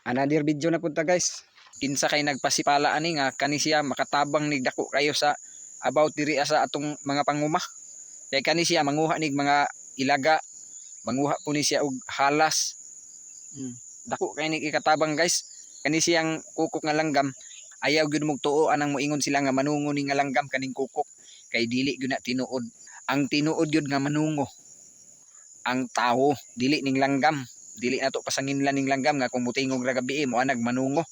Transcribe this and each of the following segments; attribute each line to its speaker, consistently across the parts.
Speaker 1: Another video na punta guys. Kinsa kay nagpasipala ani nga kani siya makatabang nig dako kayo sa about diri sa atong mga panguma. Kay kani siya manguha nig mga ilaga, manguha po ni siya og halas. Dako kay nig ikatabang guys. Kani siyang kukok nga langgam. Ayaw gyud mong tuo anang moingon sila nga manungo ni nga langgam kaning kukok. Kay dili gyud na tinuod. Ang tinuod gyud nga manungo ang tao, dili ning langgam. Dili na to pasanginlan ning langgam nga kung mutingog ra gabi mo anag manungo.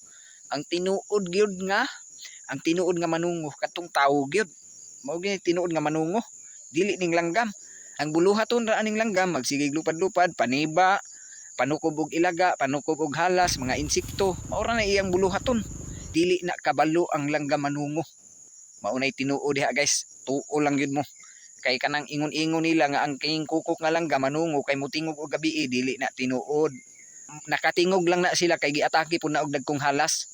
Speaker 1: Ang tinuod gyud nga manungo katong tao gyud. Mao gyud tinuod nga manungo. Dili ning langgam. Ang buluhaton ra aning langgam magsigig lupad-lupad, paniba, panukob og ilaga, panukob og halas, mga insekto. Mao ra na iyang buluhaton. Dili na kabalo ang langgam manungo. Mao nay tinuod diha guys. Tuo lang gyud mo. Kay kanang ingon-ingon nila nga ang king kukok nga langgam manungo kay mutingog og gabi dili na tinuod. Nakatingog lang na sila kay giatake po na og dagkong halas.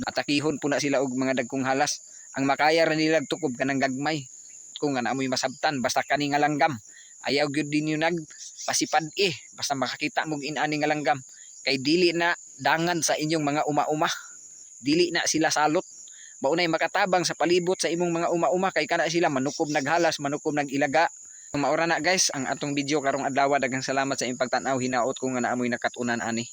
Speaker 1: Atakihon po na sila og mga dagkong halas. Ang makaya ra nila tukob kanang gagmay. Kung nga naamoy masabtan basta kani nga langgam. Ayaw gyud din yung nagpasipad basta makakita mong inani nga langgam. Kay dili na dangan sa inyong mga uma-uma. Dili na sila salot. Maunay makatabang sa palibot sa imong mga uma-uma kay kana sila manukob naghalas, manukob nagilaga. Maura na guys ang atong video karong adlaw. Daghang salamat sa inyong pagtan-aw. Hinaot ko nga naamoy nakatunan ani.